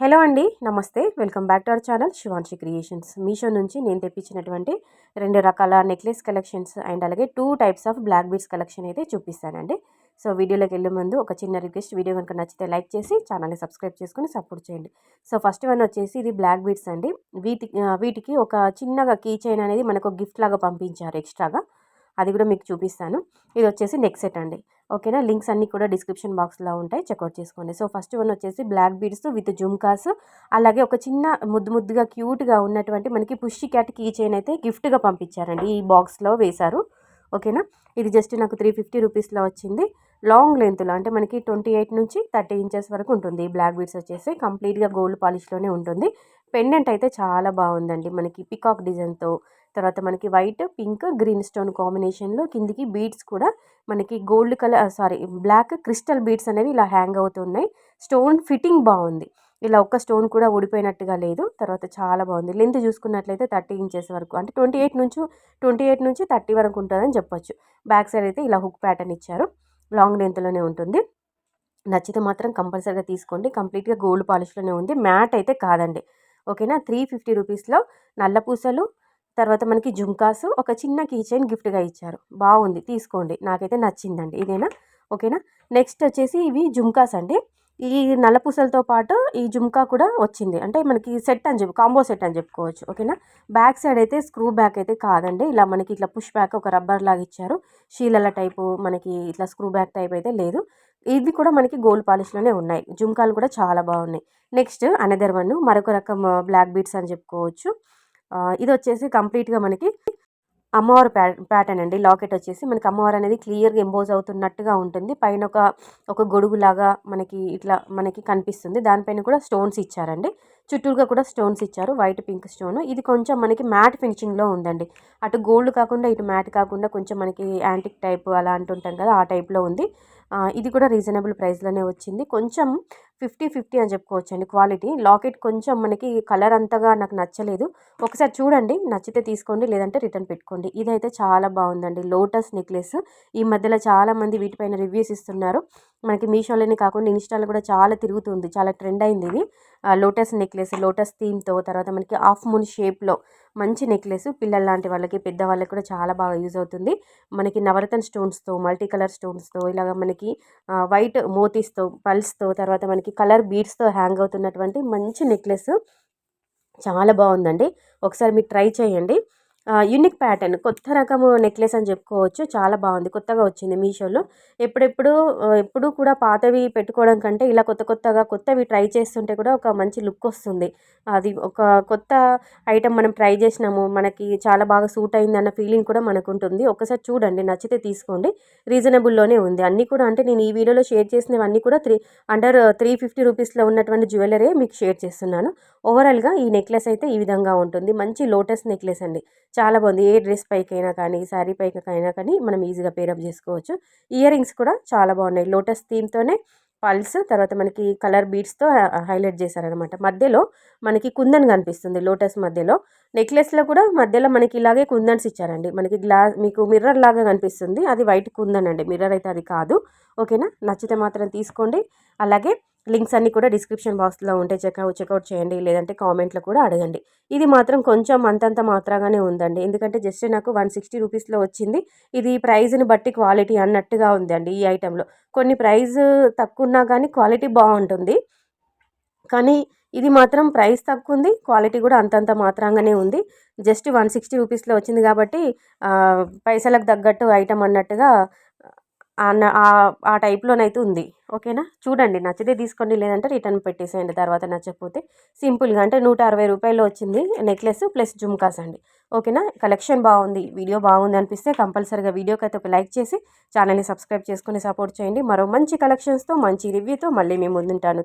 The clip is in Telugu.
హలో అండి, నమస్తే. Welcome back to our channel Shivanshi creations. Meesho నుంచి నేను తెప్పించినటువంటి 2 రకాల నెక్లెస్ కలెక్షన్స్ అండ్ అలాగే 2 types of black beads collection అయితే చూపిస్తానండి. సో వీడియోలోకి వెళ్ళే ముందు ఒక చిన్న రిక్వెస్ట్, వీడియో కనుక నచ్చితే లైక్ చేసి ఛానల్ని సబ్స్క్రైబ్ చేసుకొని సపోర్ట్ చేయండి. సో ఫస్ట్ వన్ వచ్చేసి ఇది బ్లాక్ బీడ్స్ అండి. వీటికి ఒక చిన్నగా కీ చైన్ అనేది మనకు గిఫ్ట్ లాగా పంపించారు ఎక్స్ట్రాగా. అది కూడా మీకు చూపిస్తాను. ఇది వచ్చేసి నెక్ సెట్ అండి. ఓకేనా, లింక్స్ అన్నీ కూడా డిస్క్రిప్షన్ బాక్స్లో ఉంటాయి, చెక్అవుట్ చేసుకోండి. సో ఫస్ట్ వన్ వచ్చేసి బ్లాక్ బీడ్స్ విత్ జుమ్కాస్, అలాగే ఒక చిన్న ముద్దుగా క్యూట్గా ఉన్నటువంటి మనకి పుషి క్యాట్ కీ చైన్ అయితే గిఫ్ట్గా పంపించారండి. ఈ బాక్స్లో వేశారు. ఓకేనా, ఇది జస్ట్ నాకు 350 రూపీస్లో వచ్చింది. లాంగ్ లెంత్లో అంటే మనకి 28 నుంచి 30 ఇంచెస్ వరకు ఉంటుంది. ఈ బ్లాక్ బీడ్స్ వచ్చేసి కంప్లీట్గా గోల్డ్ పాలిష్లోనే ఉంటుంది. పెండెంట్ అయితే చాలా బాగుందండి, మనకి పికాక్ డిజైన్తో, తర్వాత మనకి వైట్ పింక్ గ్రీన్ స్టోన్ కాంబినేషన్లో కిందికి బీడ్స్ కూడా మనకి gold colour black crystal beads అనేవి ఇలా హ్యాంగ్ అవుతున్నాయి. స్టోన్ ఫిట్టింగ్ బాగుంది, ఇలా ఒక్క స్టోన్ కూడా ఊడిపోయినట్టుగా లేదు. తర్వాత చాలా బాగుంది. లెంత్ చూసుకున్నట్లయితే 30 ఇంచెస్ వరకు, అంటే 28 నుంచి 30 వరకు ఉంటుందని చెప్పొచ్చు. బ్యాక్ సైడ్ అయితే ఇలా హుక్ ప్యాటర్న్ ఇచ్చారు, లాంగ్ లెంత్లోనే ఉంటుంది. నచ్చితే మాత్రం కంపల్సరీగా తీసుకోండి. కంప్లీట్గా గోల్డ్ పాలిష్లోనే ఉంది, మ్యాట్ అయితే కాదండి. ఓకేనా, 350 రూపీస్లో నల్ల పూసలు, తర్వాత మనకి జుంకాసు, ఒక చిన్న కీ చైన్ గిఫ్ట్గా ఇచ్చారు. బాగుంది, తీసుకోండి. నాకైతే నచ్చిందండి. ఇదేనా? ఓకేనా. నెక్స్ట్ వచ్చేసి ఇవి జుంకాస్ అండి. ఈ నల్ల పూసలతో పాటు ఈ జుంకా కూడా వచ్చింది, అంటే మనకి సెట్ అని కాంబో సెట్ అని చెప్పుకోవచ్చు. ఓకేనా, బ్యాక్ సైడ్ అయితే స్క్రూ బ్యాక్ అయితే కాదండి, ఇలా మనకి ఇట్లా పుష్ బ్యాక్ ఒక రబ్బర్ లాగా ఇచ్చారు. షీలల టైపు మనకి ఇట్లా స్క్రూ బ్యాక్ టైప్ అయితే లేదు. ఇవి కూడా మనకి గోల్డ్ పాలిష్లోనే ఉన్నాయి. జుంకాలు కూడా చాలా బాగున్నాయి. నెక్స్ట్ అనదర్ వన్, మరొక రకం బ్లాక్ బీడ్స్ అని చెప్పుకోవచ్చు. ఇది వచ్చేసి కంప్లీట్గా మనకి అమ్మవారు ప్యాటర్న్ అండి. లాకెట్ వచ్చేసి మనకి అమ్మవారు అనేది క్లియర్గా ఎంబోజ్ అవుతున్నట్టుగా ఉంటుంది. పైన ఒక గొడుగులాగా మనకి ఇట్లా మనకి కనిపిస్తుంది. దానిపైన కూడా స్టోన్స్ ఇచ్చారండి, చుట్టూరుగా కూడా స్టోన్స్ ఇచ్చారు, వైట్ పింక్ స్టోన్. ఇది కొంచెం మనకి మ్యాట్ ఫినిషింగ్లో ఉందండి. అటు గోల్డ్ కాకుండా ఇటు మ్యాట్ కాకుండా కొంచెం మనకి యాంటిక్ టైప్ అలా అంటుంటాం కదా, ఆ టైప్లో ఉంది. ఇది కూడా రీజనబుల్ ప్రైస్లోనే వచ్చింది. కొంచెం 50-50 అని చెప్పుకోవచ్చు అండి క్వాలిటీ. లాకెట్ కొంచెం మనకి కలర్ అంతగా నాకు నచ్చలేదు. ఒకసారి చూడండి, నచ్చితే తీసుకోండి, లేదంటే రిటర్న్ పెట్టుకోండి. ఇదైతే చాలా బాగుందండి, లోటస్ నెక్లెస్. ఈ మధ్యలో చాలామంది వీటిపైన రివ్యూస్ ఇస్తున్నారు. మనకి మీషోలోనే కాకుండా ఇన్స్టాలో కూడా చాలా తిరుగుతుంది, చాలా ట్రెండ్ అయింది ఇది. లోటస్ నెక్లెస్, లోటస్ థీమ్తో, తర్వాత మనకి హాఫ్ మూన్ షేప్లో మంచి నెక్లెస్. పిల్లల లాంటి వాళ్ళకి, పెద్దవాళ్ళకి కూడా చాలా బాగా యూజ్ అవుతుంది. మనకి నవరత్న స్టోన్స్తో, మల్టీ కలర్ స్టోన్స్తో, ఇలాగ మనకి వైట్ మోతీస్తో, పల్స్తో, తర్వాత మనకి కలర్ బీడ్స్తో హ్యాంగ్ అవుతున్నటువంటి మంచి నెక్లెస్. చాలా బాగుందండి, ఒకసారి మీరు ట్రై చేయండి. యూనిక్ ప్యాటర్న్, కొత్త రకము నెక్లెస్ అని చెప్పుకోవచ్చు. చాలా బాగుంది, కొత్తగా వచ్చింది మీషోలో. ఎప్పుడు కూడా పాతవి పెట్టుకోవడం కంటే ఇలా కొత్తవి ట్రై చేస్తుంటే కూడా ఒక మంచి లుక్ వస్తుంది. అది ఒక కొత్త ఐటమ్ మనం ట్రై చేసినాము, మనకి చాలా బాగా సూట్ అయింది అన్న ఫీలింగ్ కూడా మనకు ఉంటుంది. ఒకసారి చూడండి, నచ్చితే తీసుకోండి. రీజనబుల్లోనే ఉంది అన్నీ కూడా. అంటే నేను ఈ వీడియోలో షేర్ చేసినవన్నీ కూడా అండర్ 350 రూపీస్లో ఉన్నటువంటి జ్యువెలరీ మీకు షేర్ చేస్తున్నాను. ఓవరాల్గా ఈ నెక్లెస్ అయితే ఈ విధంగా ఉంటుంది. మంచి లోటస్ నెక్లెస్ అండి, చాలా బాగుంది. ఏ డ్రెస్ పైకైనా కానీ, శారీ పైకైనా కానీ మనం ఈజీగా పేరప్ చేసుకోవచ్చు. ఇయర్ రింగ్స్ కూడా చాలా బాగున్నాయి, లోటస్ థీమ్తోనే పల్స్, తర్వాత మనకి కలర్ బీడ్స్తో హైలైట్ చేశారనమాట. మధ్యలో మనకి కుందన్ కనిపిస్తుంది లోటస్ మధ్యలో. నెక్లెస్లో కూడా మధ్యలో మనకి ఇలాగే కుందన్స్ ఇచ్చారండి. మనకి మీకు మిర్రర్ లాగా కనిపిస్తుంది, అది వైట్ కుందన్ అండి, మిర్రర్ అయితే అది కాదు. ఓకేనా, నచ్చితే మాత్రం తీసుకోండి. అలాగే లింక్స్ అన్నీ కూడా డిస్క్రిప్షన్ బాక్స్లో ఉంటే చెక్అవుట్ చేయండి, లేదంటే కామెంట్లో కూడా అడగండి. ఇది మాత్రం కొంచెం అంతంత మాత్రంగానే ఉందండి, ఎందుకంటే జస్ట్ నాకు 160 రూపీస్లో వచ్చింది. ఇది ప్రైజ్ని బట్టి క్వాలిటీ అన్నట్టుగా ఉందండి ఈ ఐటెంలో. కొన్ని ప్రైస్ తక్కువ ఉన్నా కానీ క్వాలిటీ బాగుంటుంది, కానీ ఇది మాత్రం ప్రైస్ తక్కువ ఉంది, క్వాలిటీ కూడా అంతంత మాత్రంగానే ఉంది. జస్ట్ 160 రూపీస్లో వచ్చింది కాబట్టి పైసలకు తగ్గట్టు ఐటమ్ అన్నట్టుగా ఆ టైప్లోనైతే ఉంది. ఓకేనా, చూడండి, నచ్చితే తీసుకోండి, లేదంటే రిటర్న్ పెట్టేసేయండి తర్వాత నచ్చకపోతే. సింపుల్గా అంటే 160 రూపాయలు వచ్చింది నెక్లెస్ ప్లస్ జుమ్కాస్ అండి. ఓకేనా, కలెక్షన్ బాగుంది, వీడియో బాగుంది అనిపిస్తే కంపల్సరీగా వీడియోకి అయితే ఒక లైక్ చేసి ఛానల్ని సబ్స్క్రైబ్ చేసుకుని సపోర్ట్ చేయండి. మరో మంచి కలెక్షన్స్తో, మంచి రివ్యూతో మళ్ళీ మేము ముందుంటాను.